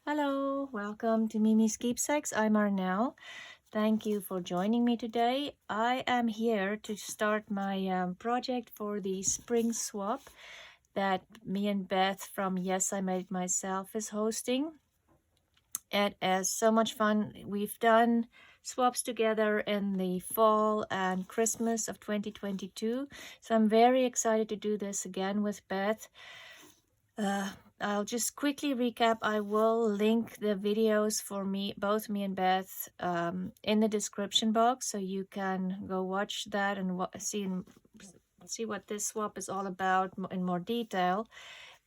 Hello, welcome to Mimi's Keepsakes. I'm Arnell. Thank you for joining me today. I am here to start my project for the spring swap that me and Beth from Yes, I Made It Myself is hosting. It is so much fun. We've done swaps together in the fall and Christmas of 2022. So I'm very excited to do this again with Beth. I'll just quickly recap. I will link the videos for both me and Beth, in the description box, so you can go watch that and see what this swap is all about in more detail.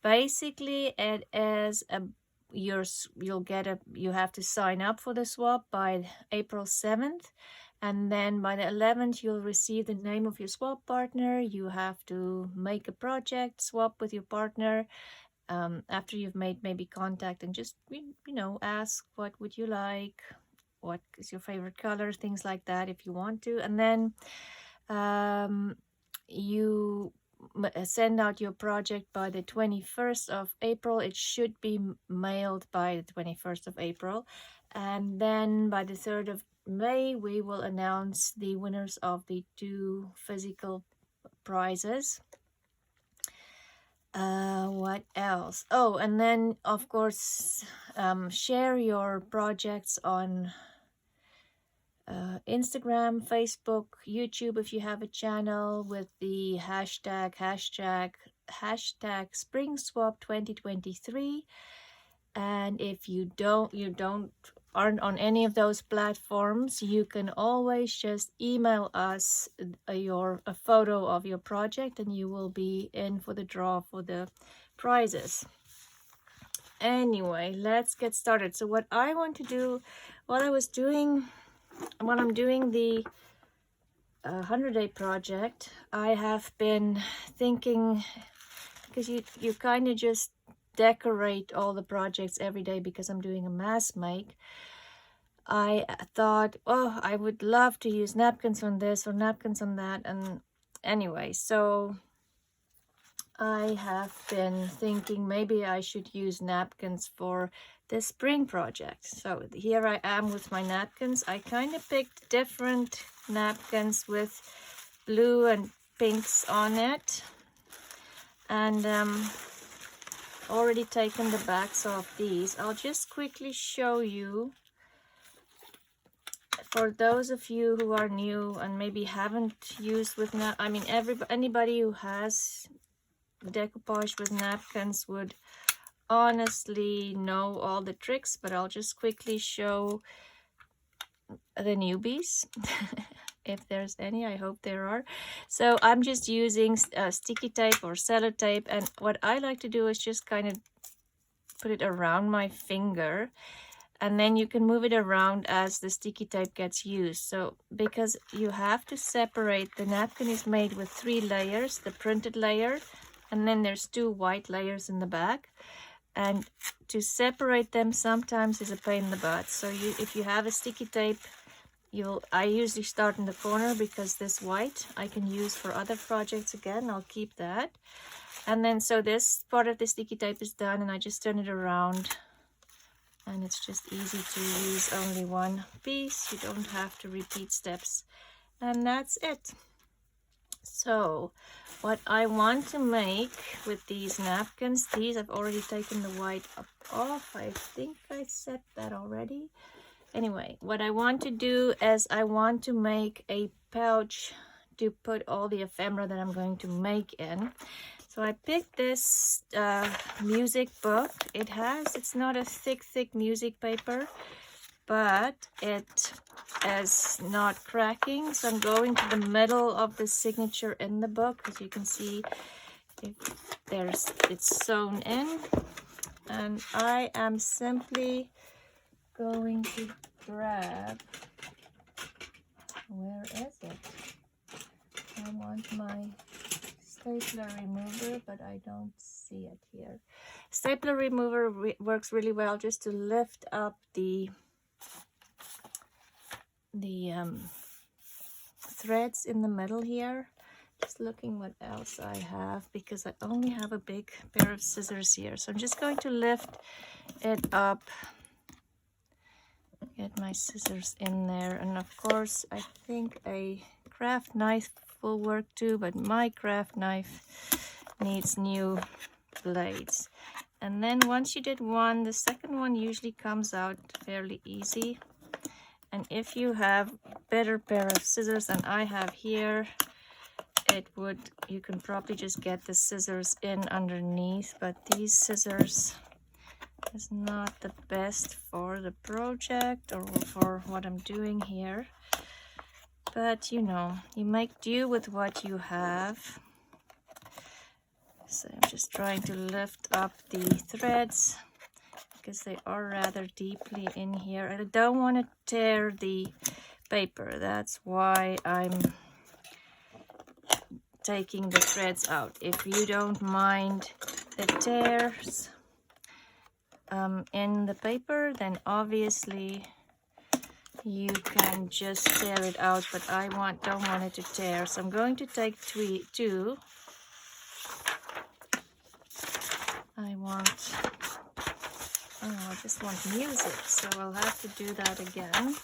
Basically, it is you have to sign up for the swap by April 7th. And then by the 11th, you'll receive the name of your swap partner. You have to make a project, swap with your partner. After you've made maybe contact, and just ask what would you like, what is your favorite color, things like that if you want to. And then you send out your project by the 21st of April. It should be mailed by the 21st of April. And then by the 3rd of May, we will announce the winners of the 2 physical prizes. What else? Oh, and then of course, share your projects on Instagram, Facebook, YouTube if you have a channel, with the hashtag SpringSwap2023. And if you aren't on any of those platforms, you can always just email us a photo of your project, and you will be in for the draw for the prizes. Anyway, let's get started. So what I want to do while I'm doing the 100-day project, I have been thinking, because you kind of just decorate all the projects every day because I'm doing a mass make. I thought, oh, I would love to use napkins on this or napkins on that. And anyway, so I have been thinking maybe I should use napkins for the spring project. So here I am with my napkins. I kind of picked different napkins with blue and pinks on it. And already taken the backs off these. I'll just quickly show you, for those of you who are new and maybe haven't used with anybody who has decoupage with napkins would honestly know all the tricks, but I'll just quickly show the newbies. If there's any, I hope there are. So I'm just using sticky tape or sellotape, and what I like to do is just kind of put it around my finger, and then you can move it around as the sticky tape gets used. So because you have to separate, the napkin is made with 3 layers, the printed layer, and then there's 2 white layers in the back, and to separate them sometimes is a pain in the butt. So if you have a sticky tape, I usually start in the corner, because this white I can use for other projects again. I'll keep that. And then so this part of the sticky tape is done, and I just turn it around, and it's just easy to use only one piece. You don't have to repeat steps, and that's it. So what I want to make with these napkins, I've already taken the white off. I think I said that already. Anyway, what I want to do is I want to make a pouch to put all the ephemera that I'm going to make in. So I picked this music book. It's not a thick music paper, but it is not cracking. So I'm going to the middle of the signature in the book, as you can see, it's sewn in. And I am simply going to grab, where is it? I want my stapler remover, but I don't see it here. Stapler remover works really well just to lift up the threads in the middle here, Just looking what else I have, because I only have a big pair of scissors here. So I'm just going to lift it up, get my scissors in there, and of course I think a craft knife will work too, but my craft knife needs new blades. And then once you did one, the second one usually comes out fairly easy. And if you have better pair of scissors than I have here, you can probably just get the scissors in underneath, but these scissors is not the best for the project or for what I'm doing here. But you know, you make do with what you have. So I'm just trying to lift up the threads because they are rather deeply in here. I don't want to tear the paper. That's why I'm taking the threads out. If you don't mind the tears in the paper, then obviously you can just tear it out, but I don't want it to tear. So I'm going to take two. I just want music, so I'll have to do that again.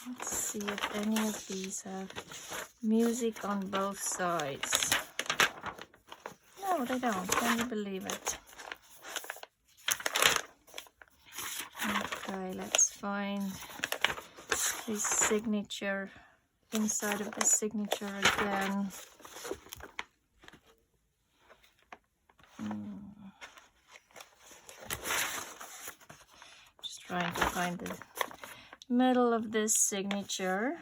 Let's see if any of these have music on both sides. No, they don't. Can you believe it? Okay, let's find the signature, inside of the signature again. Just trying to find the middle of this signature.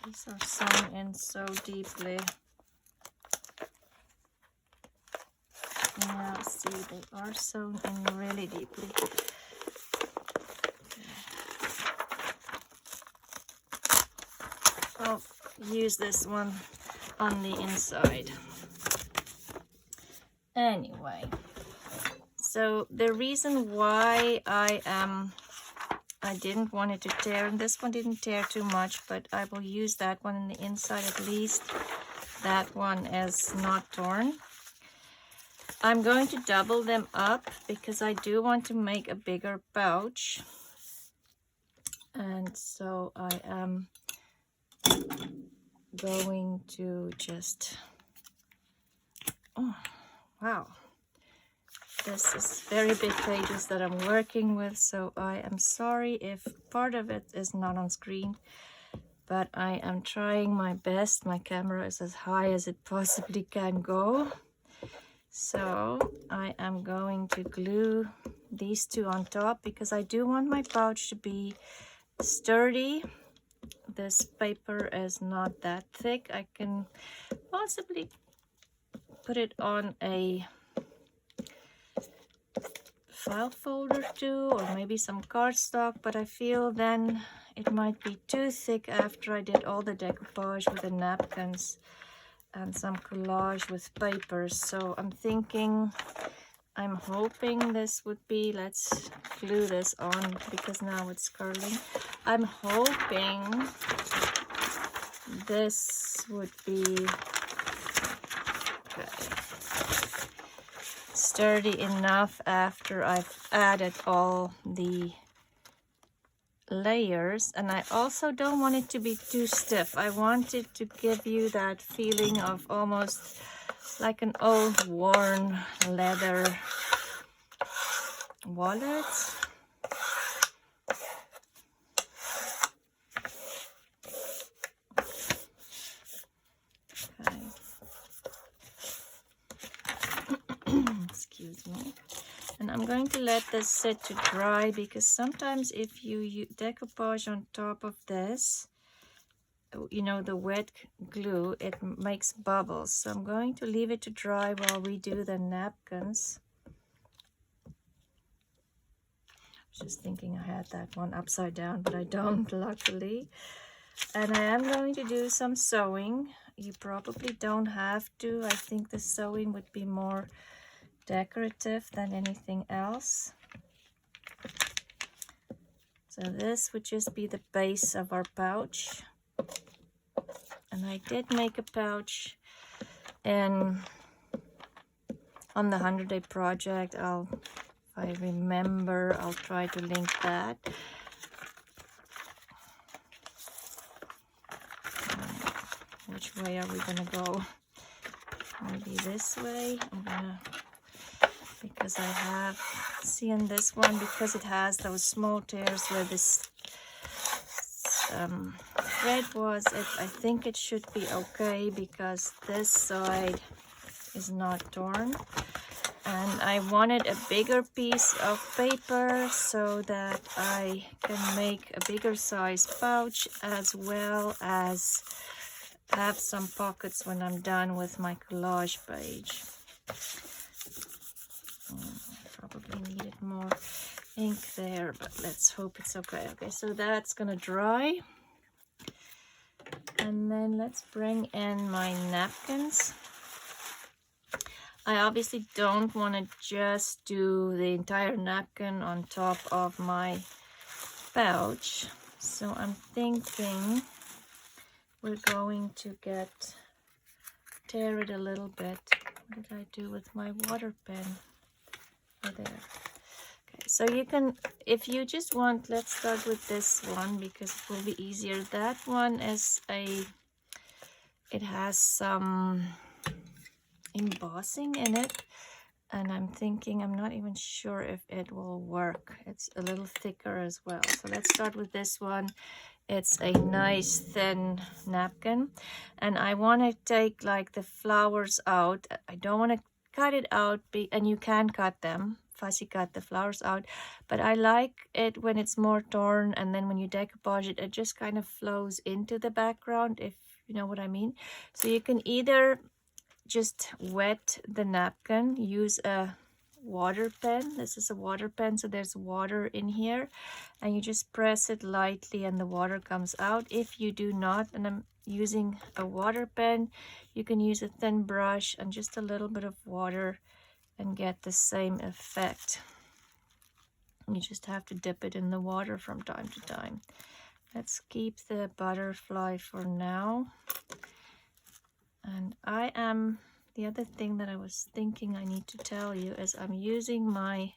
These are sewn in so deeply. Yeah, see, they are sewn in really deeply. I'll use this one on the inside. Anyway, so the reason why I didn't want it to tear, and this one didn't tear too much, but I will use that one on the inside at least. That one is not torn. I'm going to double them up because I do want to make a bigger pouch. And so I am going to just, oh, wow. This is very big pages that I'm working with, so I am sorry if part of it is not on screen, but I am trying my best. My camera is as high as it possibly can go. So I am going to glue these two on top because I do want my pouch to be sturdy. This paper is not that thick. I can possibly put it on a file folder too, or maybe some cardstock, but I feel then it might be too thick after I did all the decoupage with the napkins and some collage with papers. So I'm hoping this would be, let's glue this on because now it's curling. I'm hoping this would be sturdy enough after I've added all the layers. And I also don't want it to be too stiff. I want it to give you that feeling of almost like an old worn leather wallet. Okay. Excuse me. And I'm going to let this sit to dry because sometimes if you decoupage on top of this, you know, the wet glue, it makes bubbles. So I'm going to leave it to dry while we do the napkins. I was just thinking I had that one upside down, but I don't, luckily. And I am going to do some sewing. You probably don't have to. I think the sewing would be more decorative than anything else. So this would just be the base of our pouch. And I did make a pouch and on the 100-day project. If I remember, I'll try to link that. Which way are we gonna go? Maybe this way. Because I have, see in this one, because it has those small tears where this thread was, I think it should be okay because this side is not torn. And I wanted a bigger piece of paper so that I can make a bigger size pouch, as well as have some pockets when I'm done with my collage page. Probably needed more ink there, but let's hope it's okay. Okay, so that's gonna dry. And then let's bring in my napkins. I obviously don't want to just do the entire napkin on top of my pouch. So I'm thinking we're going to tear it a little bit. What did I do with my water pen? Oh, there. Okay, so you can, if you just want, let's start with this one because it will be easier. That one is it has some embossing in it, and I'm thinking, I'm not even sure if it will work. It's a little thicker as well. So let's start with this one. It's a nice thin napkin, and I want to take like the flowers out. I don't want to cut it out, and you can cut them, fussy cut the flowers out, but I like it when it's more torn, and then when you decoupage it, it just kind of flows into the background, if you know what I mean. So you can either just wet the napkin, use a water pen. This is a water pen, so there's water in here, and you just press it lightly and the water comes out. If you do not, and I'm using a water pen, you can use a thin brush and just a little bit of water and get the same effect. You just have to dip it in the water from time to time. Let's keep the butterfly for now. And the other thing that I was thinking I need to tell you is I'm using my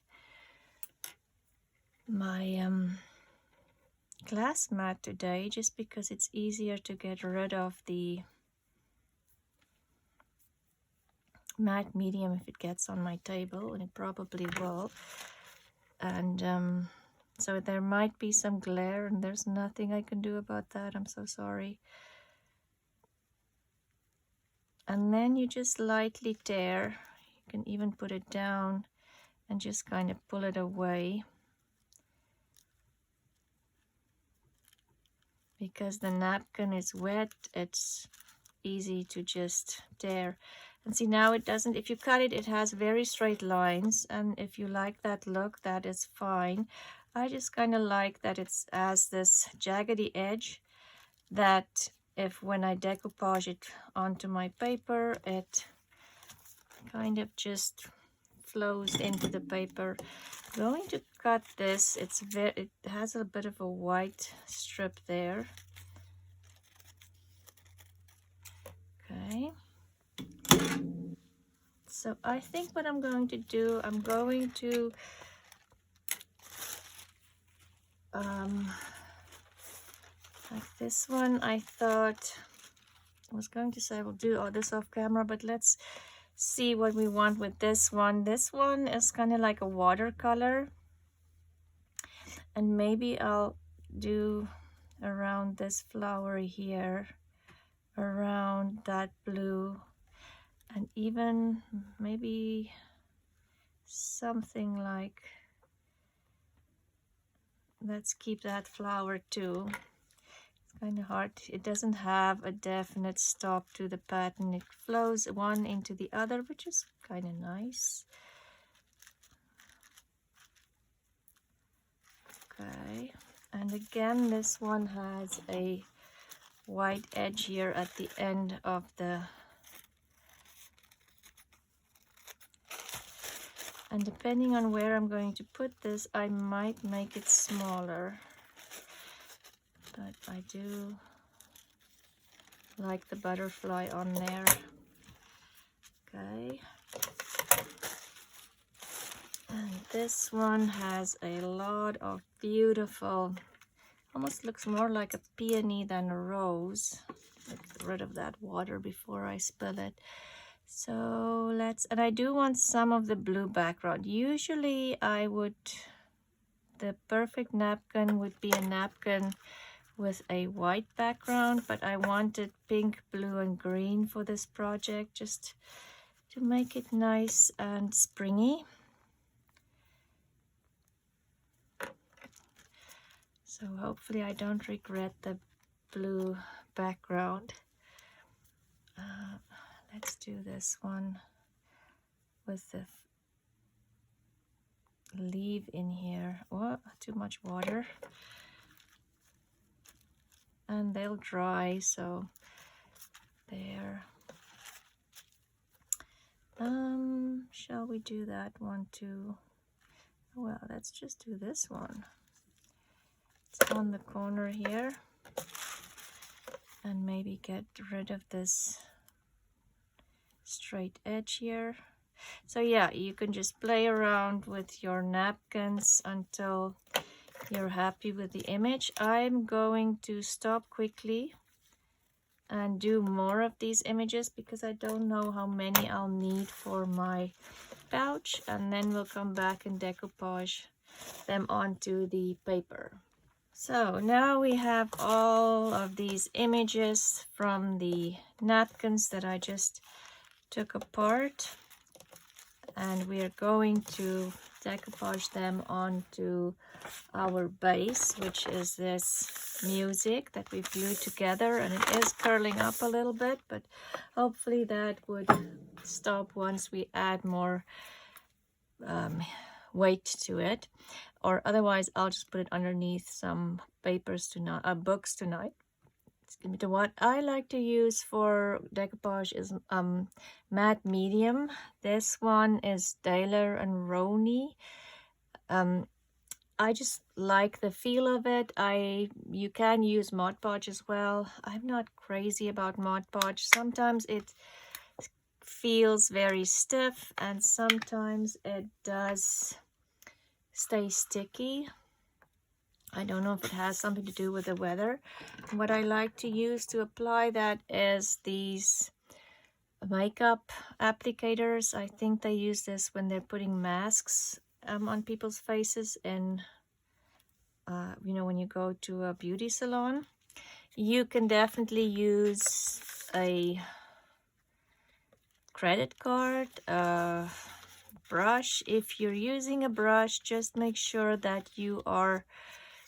glass mat today just because it's easier to get rid of the matte medium if it gets on my table, and it probably will. And so there might be some glare, and there's nothing I can do about that. I'm so sorry. And then you just lightly tear. You can even put it down and just kind of pull it away, because the napkin is wet. It's easy to just tear. And see, now it doesn't, if you cut it, it has very straight lines, and if you like that look, that is fine. I just kind of like that it has this jaggedy edge, that if when I decoupage it onto my paper, it kind of just flows into the paper. I'm going to cut this. It has a bit of a white strip there. Okay. So I think what I'm going to do, I'm going to like this one. I thought I was going to say we'll do all this off camera, but let's see what we want with this one. This one is kind of like a watercolor, and maybe I'll do around this flower here, around that blue, and even maybe something like, let's keep that flower too. It's kind of hard. It doesn't have a definite stop to the pattern. It flows one into the other, which is kind of nice. Okay, and again, this one has a white edge here at the end of the, and depending on where I'm going to put this, I might make it smaller. but I do like the butterfly on there. Okay. And this one has a lot of beautiful, almost looks more like a peony than a rose. Get rid of that water before I spill it. So and I do want some of the blue background. Usually the perfect napkin would be a napkin with a white background, but I wanted pink, blue, and green for this project, just to make it nice and springy. So hopefully I don't regret the blue background. Let's do this one with the leaf in here. Oh, too much water. And they'll dry, so there. Shall we do that one too? Well, let's just do this one. It's on the corner here. And maybe get rid of this straight edge here. So yeah, you can just play around with your napkins until you're happy with the image. I'm going to stop quickly and do more of these images because I don't know how many I'll need for my pouch, and then we'll come back and decoupage them onto the paper. So now we have all of these images from the napkins that I just took apart, and we are going to decoupage them onto our base, which is this music that we've glued together, and it is curling up a little bit, but hopefully that would stop once we add more weight to it, or otherwise I'll just put it underneath some papers tonight, books tonight. What I like to use for decoupage is matte medium. This one is Daler and Roney. I just like the feel of it. You can use Mod Podge as well. I'm not crazy about Mod Podge. Sometimes it feels very stiff and sometimes it does stay sticky. I don't know if it has something to do with the weather. What I like to use to apply that is these makeup applicators. I think they use this when they're putting masks on people's faces in, you know, when you go to a beauty salon. You can definitely use a credit card, brush. If you're using a brush, just make sure that you are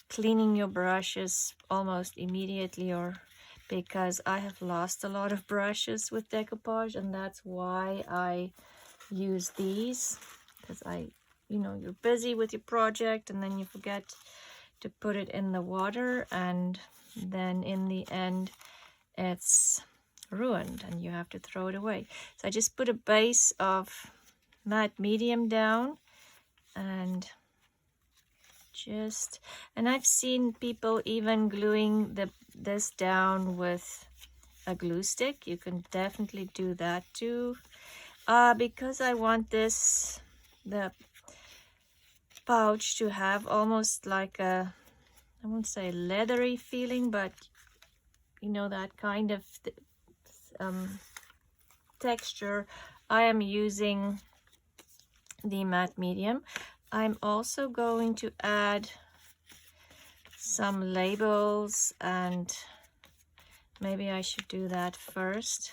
cleaning your brushes almost immediately, or because I have lost a lot of brushes with decoupage, and that's why I use these, because you know, you're busy with your project and then you forget to put it in the water, and then in the end it's ruined and you have to throw it away. So I just put a base of matte medium down, and I've seen people even gluing this down with a glue stick. You can definitely do that too. Because I want the pouch to have almost like a, I won't say leathery feeling, but you know, that kind of texture, I am using the matte medium. I'm also going to add some labels, and maybe I should do that first.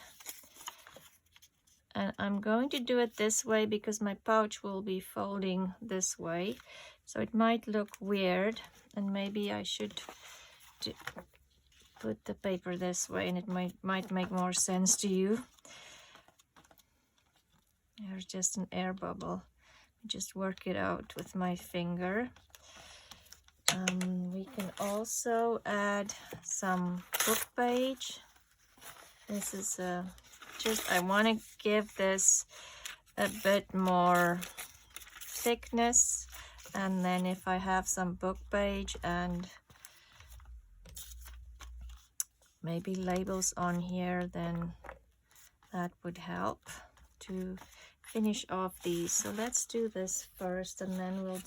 And I'm going to do it this way because my pouch will be folding this way, so it might look weird, and maybe I should put the paper this way, and it might make more sense to you. There's just an air bubble. Just work it out with my finger. We can also add some book page. This is I want to give this a bit more thickness, and then if I have some book page and maybe labels on here, then that would help to finish off these. So let's do this first, and then we'll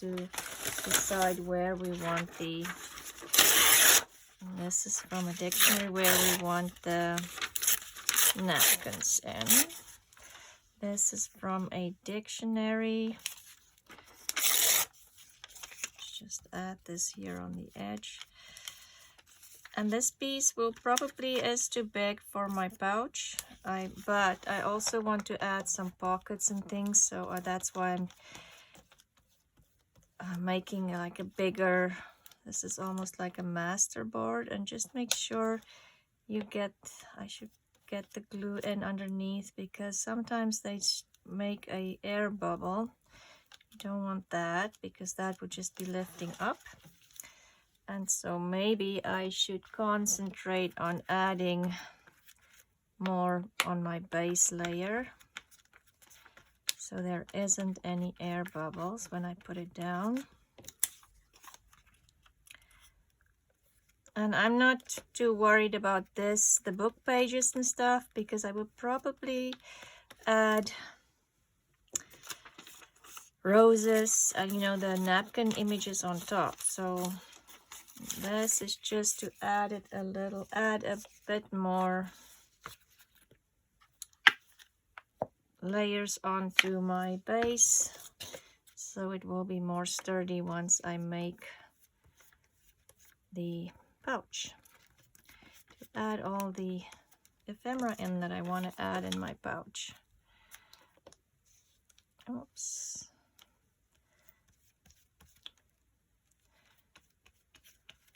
decide where we want the, and this is from a dictionary, where we want the napkins in. This is from a dictionary. Just add this here on the edge. And this piece will probably is too big for my pouch. But I also want to add some pockets and things, so that's why I'm making like a bigger, this is almost like a master board. And just make sure you get, I should get the glue in underneath, because sometimes they make a air bubble. You don't want that, because that would just be lifting up. And so maybe I should concentrate on adding more on my base layer, so there isn't any air bubbles when I put it down. And I'm not too worried about this, the book pages and stuff, because I would probably add roses and, you know, the napkin images on top. So this is just to add it a little, add a bit more layers onto my base, so it will be more sturdy once I make the pouch. To add all the ephemera in that I want to add in my pouch. Oops.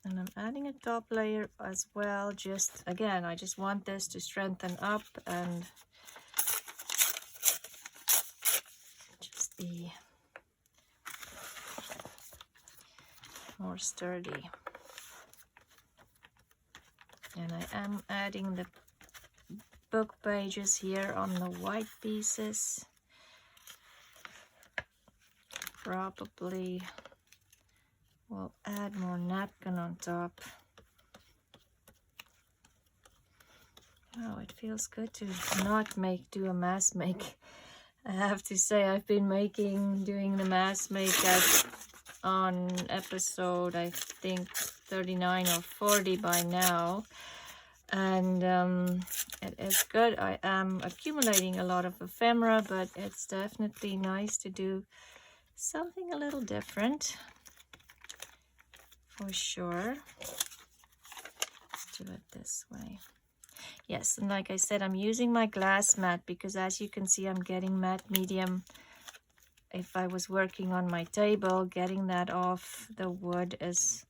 And I'm adding a top layer as well. Just again, I just want this to strengthen up and just be more sturdy. And I am adding the book pages here on the white pieces. Probably will add more napkin on top. Oh, it feels good to not do a mass make. I have to say, I've been doing the mass make on episode, I think 39 or 40 by now. And it is good. I am accumulating a lot of ephemera, but it's definitely nice to do something a little different, for sure. Let's do it this way. Yes, and like I said, I'm using my glass mat because, as you can see, I'm getting matte medium. If I was working on my table, getting that off the wood is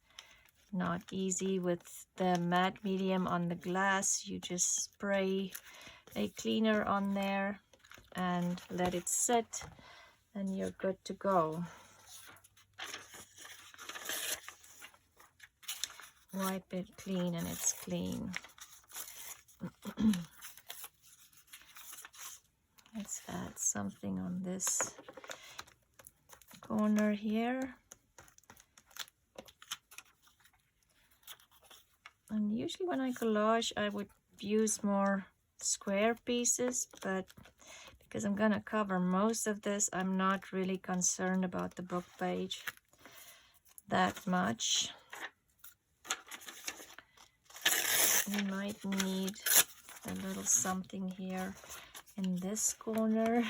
not easy. With the matte medium on the glass, you just spray a cleaner on there and let it sit, and you're good to go. Wipe it clean and it's clean. Let's add something on this corner here. And usually when I collage, I would use more square pieces, but because I'm gonna cover most of this, I'm not really concerned about the book page that much. We might need a little something here in this corner.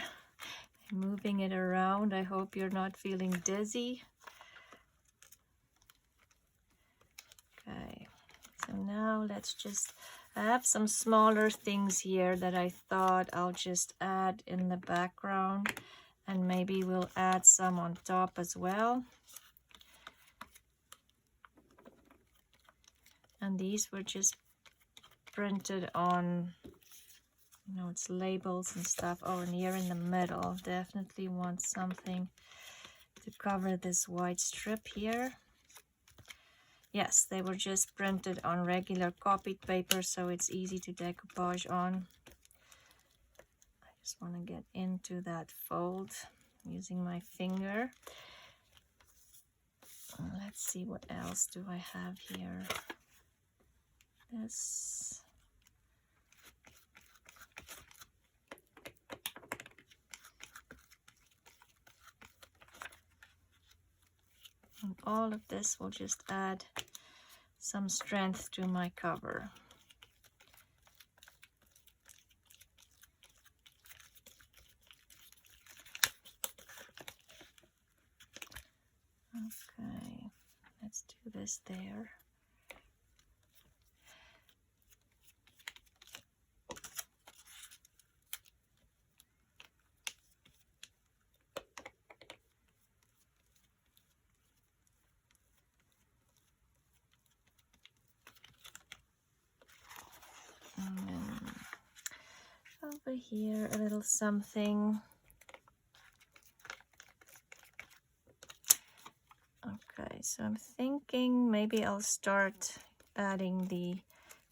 I'm moving it around. I hope you're not feeling dizzy. Okay, so now let's just, I have some smaller things here that I thought I'll just add in the background, and maybe we'll add some on top as well. And these were just printed on, you know, it's labels and stuff. Oh, and here in the middle, definitely want something to cover this white strip here. Yes, they were just printed on regular copied paper, so it's easy to decoupage on. I just want to get into that fold using my finger. Let's see, what else do I have here? This, And all of this will just add some strength to my cover. Okay, let's do this there. And then over here, a little something. Okay, so I'm thinking maybe I'll start adding the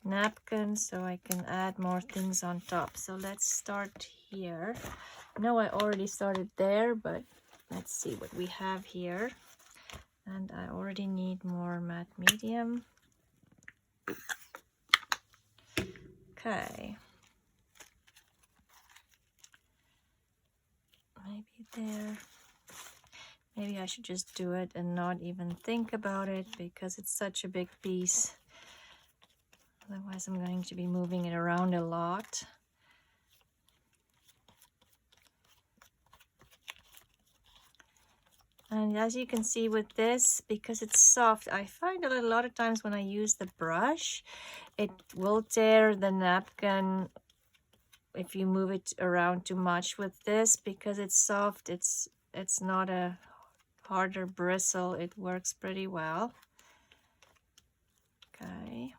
napkins so I can add more things on top. So let's start here. No, I already started there, but let's see what we have here. And I already need more matte medium. Okay. Maybe there. Maybe I should just do it and not even think about it because it's such a big piece. Otherwise, I'm going to be moving it around a lot. And as you can see with this, because it's soft, I find that a lot of times when I use the brush, it will tear the napkin if you move it around too much with this. Because it's soft, it's not a harder bristle. It works pretty well. Okay.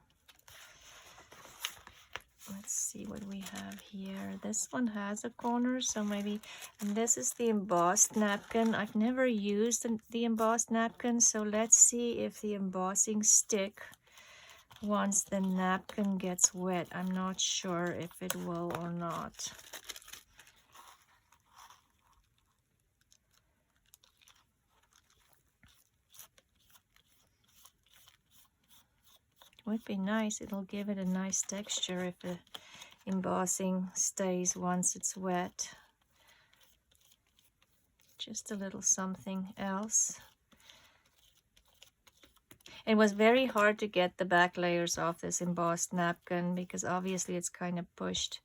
Let's see what we have here. This one has a corner, so maybe, and this is the embossed napkin. I've never used the embossed napkin, so let's see if the embossing stick once the napkin gets wet. I'm not sure if it will or not. Would be nice. It'll give it a nice texture if the embossing stays once it's wet. Just a little something else. It was very hard to get the back layers off this embossed napkin because obviously it's kind of pushed.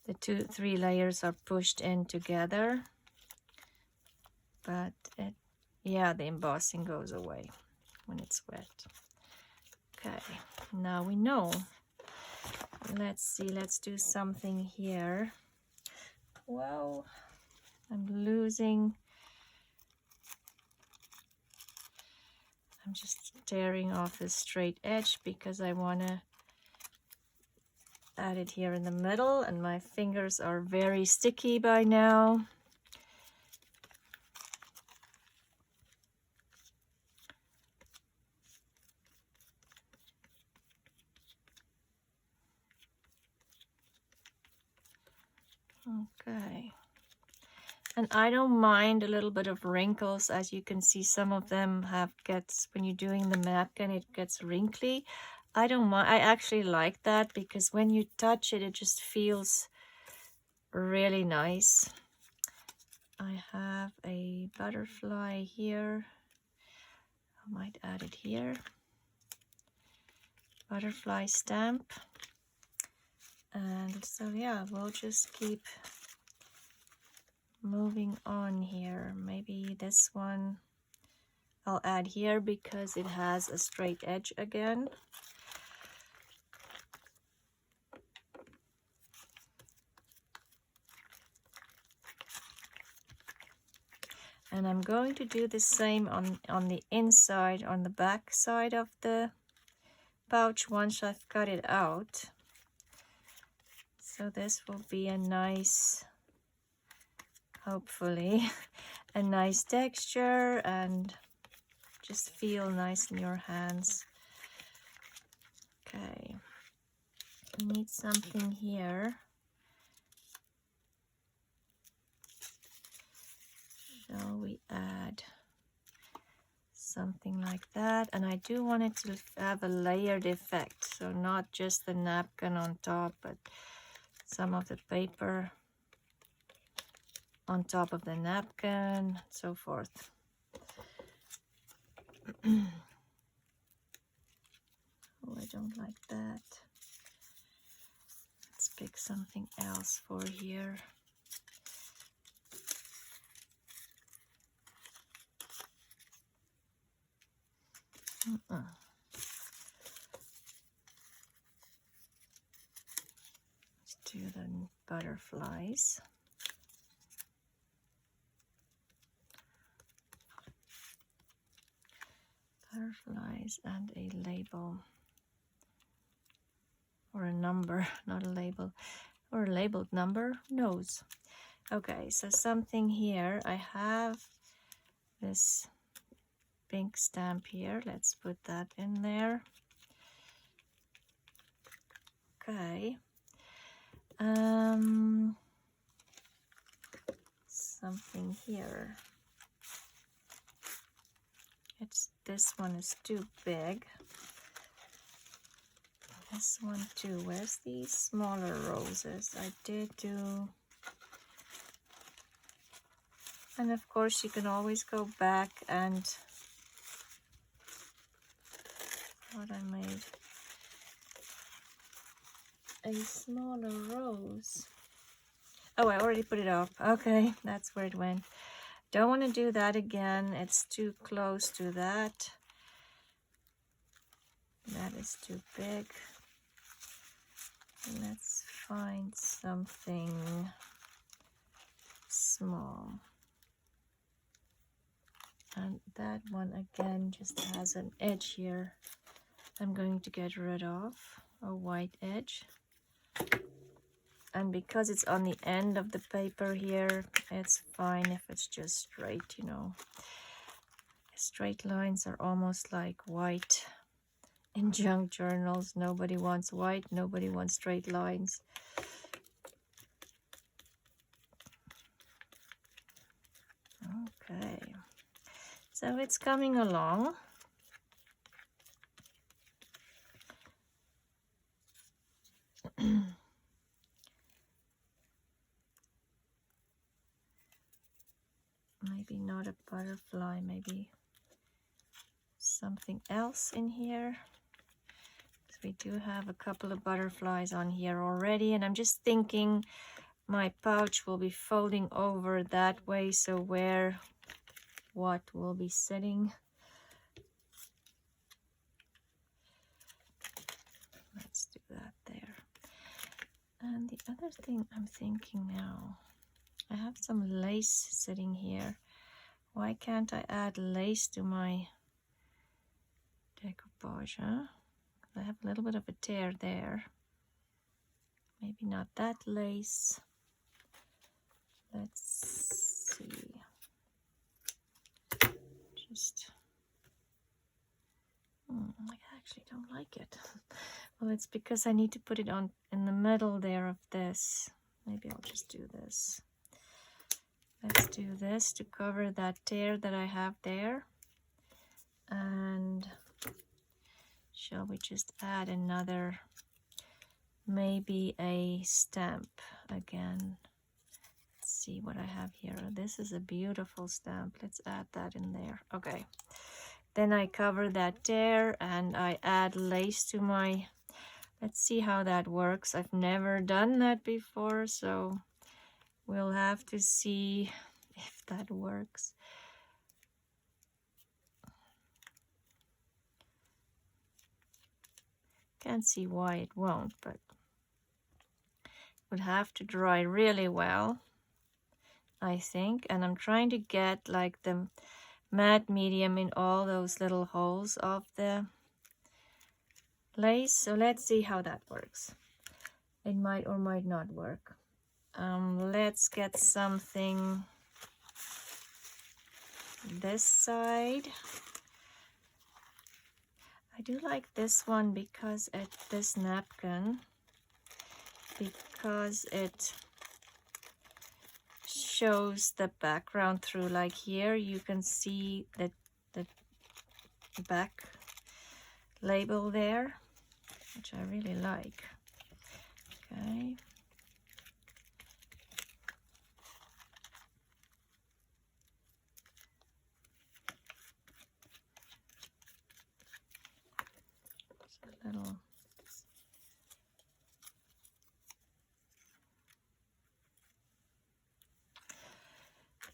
The 3 layers are pushed in together. But yeah, the embossing goes away when it's wet. Okay, now we know. Let's see, let's do something here. Wow, I'm just tearing off this straight edge because I want to add it here in the middle, and my fingers are very sticky by now. Okay. And I don't mind a little bit of wrinkles. As you can see, some of them when you're doing the napkin, it gets wrinkly. I don't mind. I actually like that because when you touch it, it just feels really nice. I have a butterfly here. I might add it here. Butterfly stamp. And so yeah, we'll just keep moving on here. Maybe this one I'll add here because it has a straight edge again. And I'm going to do the same on the inside, on the back side of the pouch once I've cut it out. So this will be a nice, hopefully, a nice texture and just feel nice in your hands. Okay, we need something here. Shall we add something like that? And I do want it to have a layered effect, so not just the napkin on top, but some of the paper on top of the napkin, and so forth. Oh, I don't like that. Let's pick something else for here. Let's do the butterflies. Butterflies and a label. Or a number, not a label. Or a labeled number, nose. Okay, so something here. I have this pink stamp here. Let's put that in there. Okay. Something here. This one is too big. This one too. Where's these smaller roses? I did do. And of course you can always go back and what I made. A smaller rose. Oh, I already put it up. Okay, that's where it went. Don't want to do that again. It's too close to that. That is too big. Let's find something small. And that one again just has an edge here. I'm going to get rid of a white edge. And because it's on the end of the paper here, it's fine if it's just straight, you know. Straight lines are almost like white in junk journals. Nobody wants white, nobody wants straight lines. Okay, so it's coming along. Maybe not a butterfly, maybe something else in here. We do have a couple of butterflies on here already, and I'm just thinking my pouch will be folding over that way, so where what will be sitting. Let's do that there. And the other thing I'm thinking now, I have some lace sitting here. Why can't I add lace to my decoupage, huh? I have a little bit of a tear there. Maybe not that lace. Let's see. Just, I actually don't like it. Well, it's because I need to put it on in the middle there of this. Maybe I'll just do this. Let's do this to cover that tear that I have there. And shall we just add another, maybe a stamp again? Let's see what I have here. This is a beautiful stamp. Let's add that in there. Okay. Then I cover that tear and I add lace to my, let's see how that works. I've never done that before, so we'll have to see if that works. Can't see why it won't, but it would have to dry really well, I think. And I'm trying to get like the matte medium in all those little holes of the lace. So let's see how that works. It might or might not work. Let's get something this side. I do like this one because this napkin, because it shows the background through. Like here you can see the back label there, which I really like. Okay.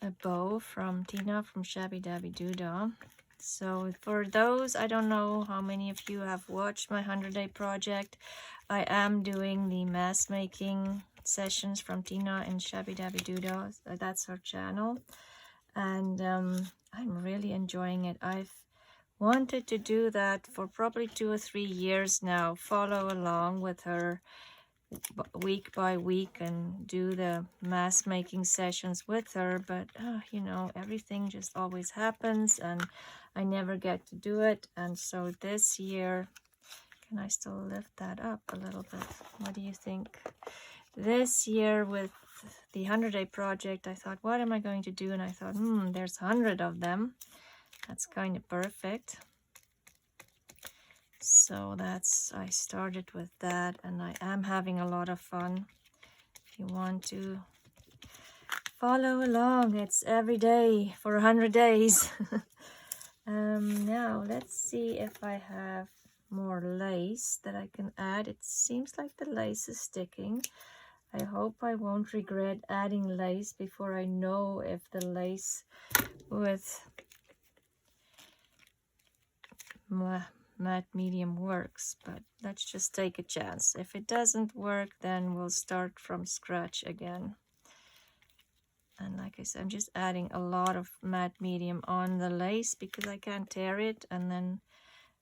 a bow from Tina from Shabby Dabby Doodah. So for those, I don't know how many of you have watched my 100-day project. I am doing the mask making sessions from Tina and Shabby Dabby Doodah. That's her channel. And I'm really enjoying it. I've wanted to do that for probably 2 or 3 years now. Follow along with her week by week and do the mask making sessions with her, but you know, everything just always happens and I never get to do it. And so this year, can I still lift that up a little bit? What do you think? This year with the 100-day project, I thought, what am I going to do? And I thought, there's 100 of them. That's kind of perfect. So I started with that, and I am having a lot of fun. If you want to follow along, it's every day for 100 days. Now let's see if I have more lace that I can add. It seems like the lace is sticking. I hope I won't regret adding lace before I know if the lace with matte medium works, but let's just take a chance. If it doesn't work, then we'll start from scratch again. And like I said, I'm just adding a lot of matte medium on the lace because I can't tear it, and then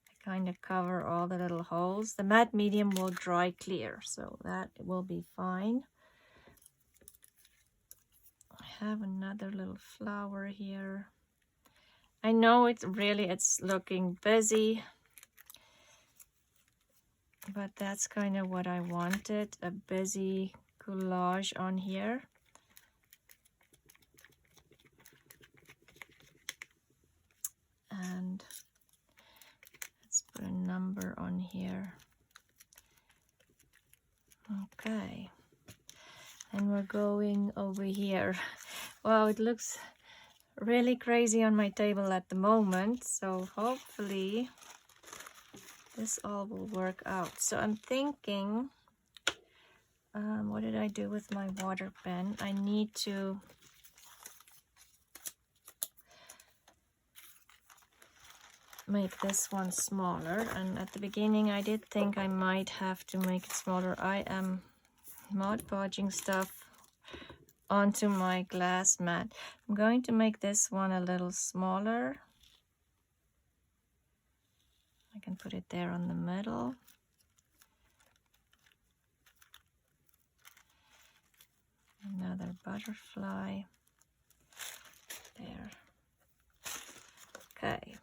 I kind of cover all the little holes. The matte medium will dry clear, so that will be fine. I have another little flower here. I know it's looking busy, but that's kind of what I wanted, a busy collage on here. And let's put a number on here. Okay. And we're going over here. Wow, it looks really crazy on my table at the moment. So hopefully this all will work out. So I'm thinking, what did I do with my water pen? I need to make this one smaller, and at the beginning I did think I might have to make it smaller. I am Mod Podging stuff onto my glass mat. I'm going to make this one a little smaller. I can put it there on the middle. Another butterfly there. Okay.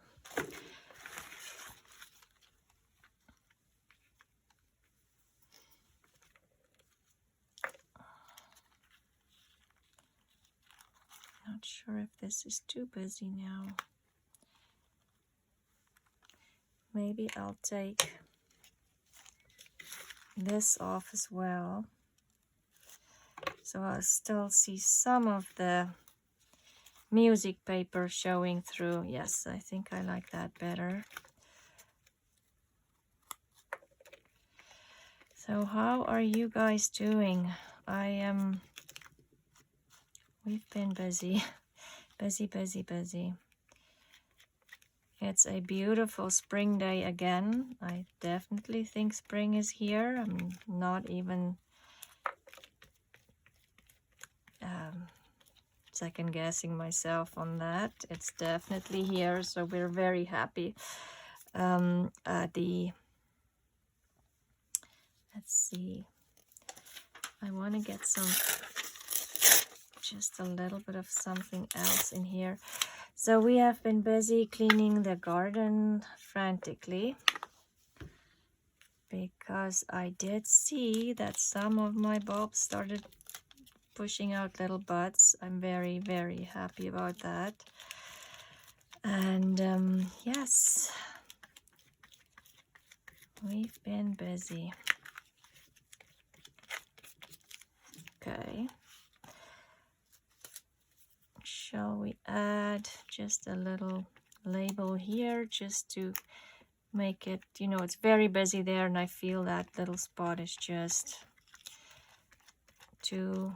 Not sure if this is too busy now. Maybe I'll take this off as well, so I'll still see some of the music paper showing through. Yes, I think I like that better. So how are you guys doing? We've been busy. busy. It's a beautiful spring day again. I definitely think spring is here. I'm not even second guessing myself on that. It's definitely here, so we're very happy. Let's see. I want to get just a little bit of something else in here. So we have been busy cleaning the garden frantically because I did see that some of my bulbs started pushing out little buds. I'm very, very happy about that. And yes, we've been busy. Okay. Shall we add just a little label here just to make it, you know, it's very busy there, and I feel that little spot is just too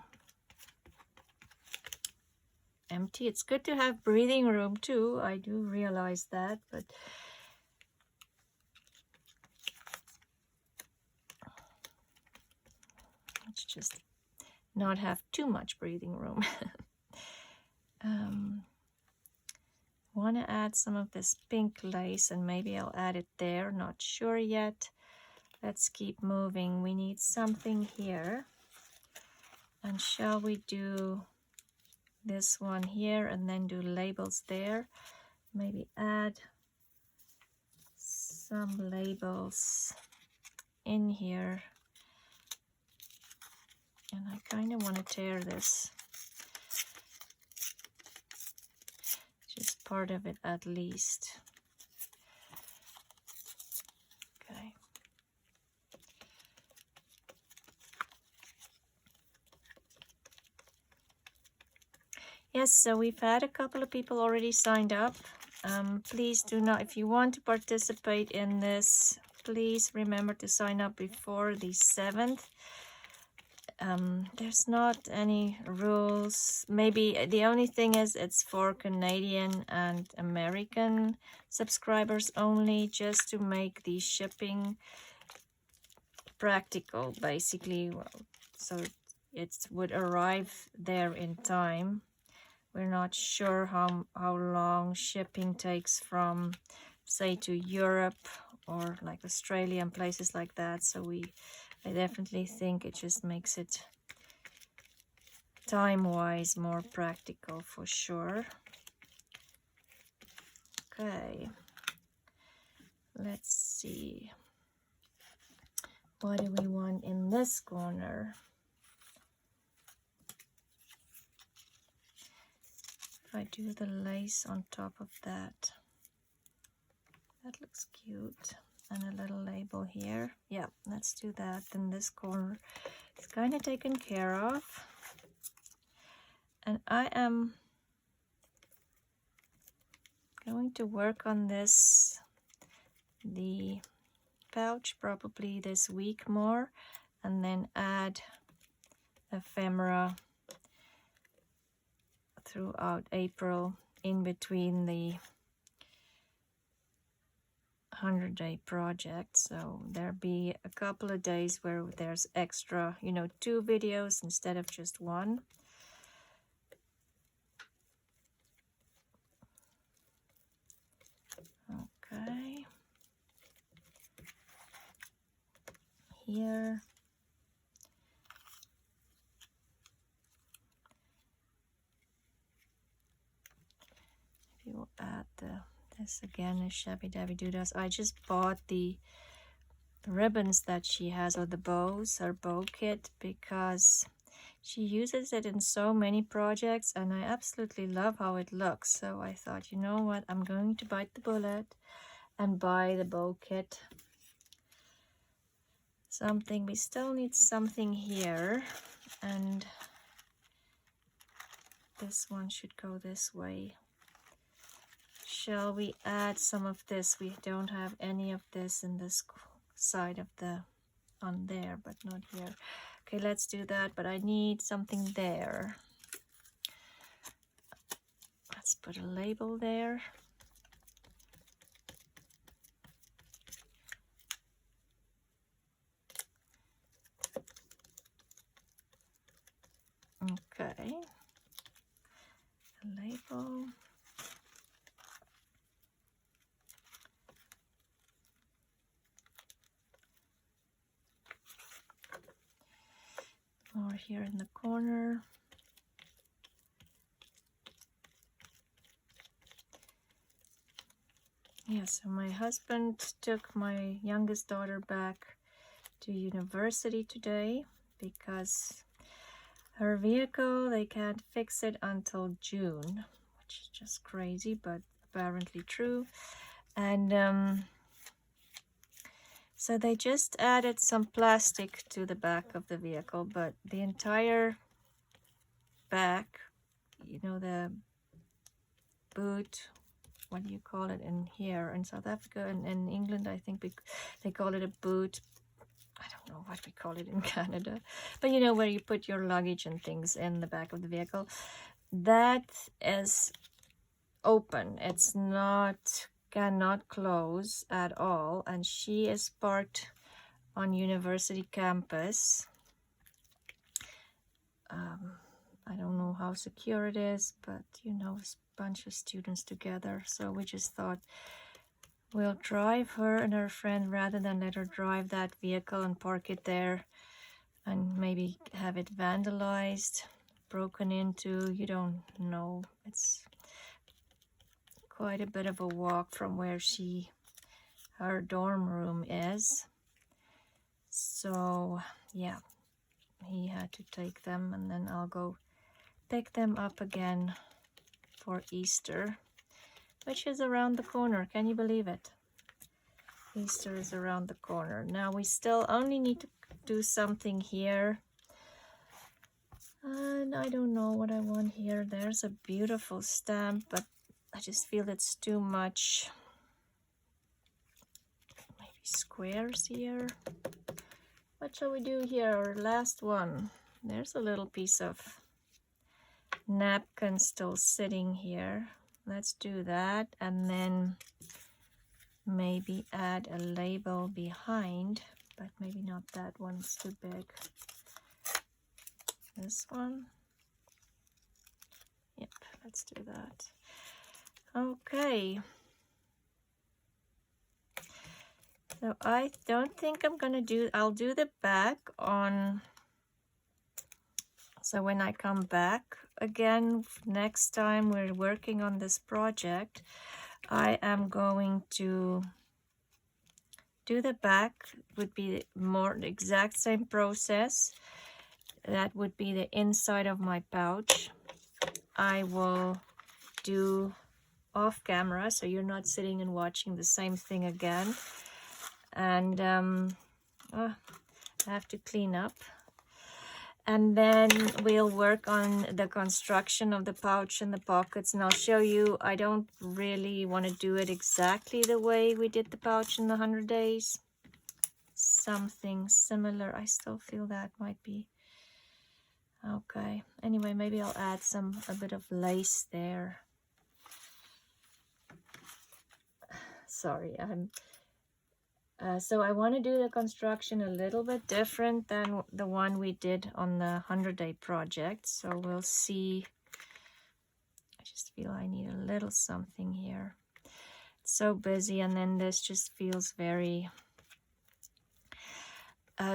empty. It's good to have breathing room too. I do realize that, but let's just not have too much breathing room. Want to add some of this pink lace, and maybe I'll add it there, not sure yet. Let's keep moving. We need something here. And shall we do this one here and then do labels there? Maybe add some labels in here. And I kind of want to tear this, just part of it at least. Okay. Yes, so we've had a couple of people already signed up. Please do not, if you want to participate in this, please remember to sign up before the 7th. There's not any rules. Maybe the only thing is it's for Canadian and American subscribers only, just to make the shipping practical, basically. So it would arrive there in time. We're not sure how long shipping takes from, say, to Europe or like Australia and places like that. So I definitely think it just makes it time-wise more practical for sure. Okay, let's see. What do we want in this corner? If I do the lace on top of that, that looks cute. And a little label here. Yeah, let's do that. Then this corner is kind of taken care of. And I am going to work on this, the pouch, probably this week more, and then add ephemera throughout April in between the 100-day project. So there'll be a couple of days where there's extra, 2 videos instead of just 1. Okay. Here. If you add this again is Shabby Dabby Doodas. I just bought the ribbons that she has, or the bows, her bow kit, because she uses it in so many projects and I absolutely love how it looks. So I thought, you know what, I'm going to bite the bullet and buy the bow kit. We still need something here, and this one should go this way. Shall we add some of this? We don't have any of this in this side of on there, but not here. Okay, let's do that, but I need something there. Let's put a label there. Okay, a label. More here in the corner. Yeah, so my husband took my youngest daughter back to university today because her vehicle, they can't fix it until June, which is just crazy, but apparently true. And so they just added some plastic to the back of the vehicle, but the entire back, the boot, what do you call it in here in South Africa and in England, I think they call it a boot. I don't know what we call it in Canada, but where you put your luggage and things in the back of the vehicle. that is open. It's not, cannot close at all, and she is parked on university campus. I don't know how secure it is, but you know, it's a bunch of students together, so we just thought we'll drive her and her friend rather than let her drive that vehicle and park it there and maybe have it vandalized, broken into. You don't know. It's quite a bit of a walk from where her dorm room is. So yeah, he had to take them, and then I'll go pick them up again for Easter, which is around the corner. Can you believe it? Easter is around the corner. Now we still only need to do something here. And I don't know what I want here. There's a beautiful stamp, but I just feel it's too much. Maybe squares here. What shall we do here? Our last one. There's a little piece of napkin still sitting here. Let's do that, and then maybe add a label behind, but maybe not that one, it's too big. This one. Yep, let's do that. Okay. So I don't think I'm gonna do, I'll do the back on, so when I come back again next time we're working on this project, I am going to do the back. Would be more the exact same process. That would be the inside of my pouch. I will do off camera, so you're not sitting and watching the same thing again. And I have to clean up. And then we'll work on the construction of the pouch and the pockets, and I'll show you. I don't really want to do it exactly the way we did the pouch in the 100 days. Something similar. I still feel that might be okay. Anyway, maybe I'll add a bit of lace there. Sorry, so I want to do the construction a little bit different than the one we did on the 100-day project. So we'll see. I just feel I need a little something here. It's so busy, and then this just feels very...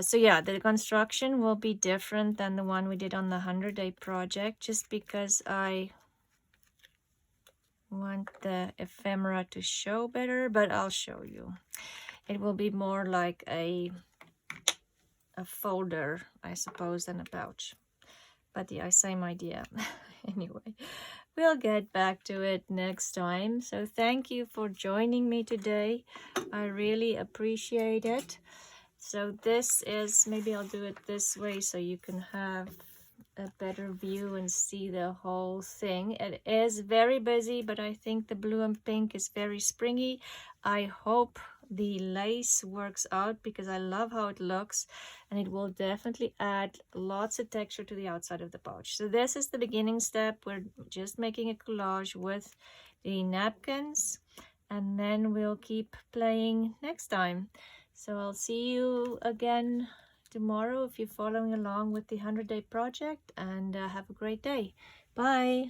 so yeah, the construction will be different than the one we did on the 100-day project, just because I want the ephemera to show better, but I'll show you. It will be more like a folder, I suppose, than a pouch. But yeah, same idea. Anyway, we'll get back to it next time. So thank you for joining me today. I really appreciate it. So this is, maybe I'll do it this way so you can have a better view and see the whole thing. It is very busy, but I think the blue and pink is very springy. I hope the lace works out because I love how it looks, and it will definitely add lots of texture to the outside of the pouch. So this is the beginning step. We're just making a collage with the napkins, and then we'll keep playing next time. So I'll see you again tomorrow if you're following along with the 100-day project, and have a great day. Bye.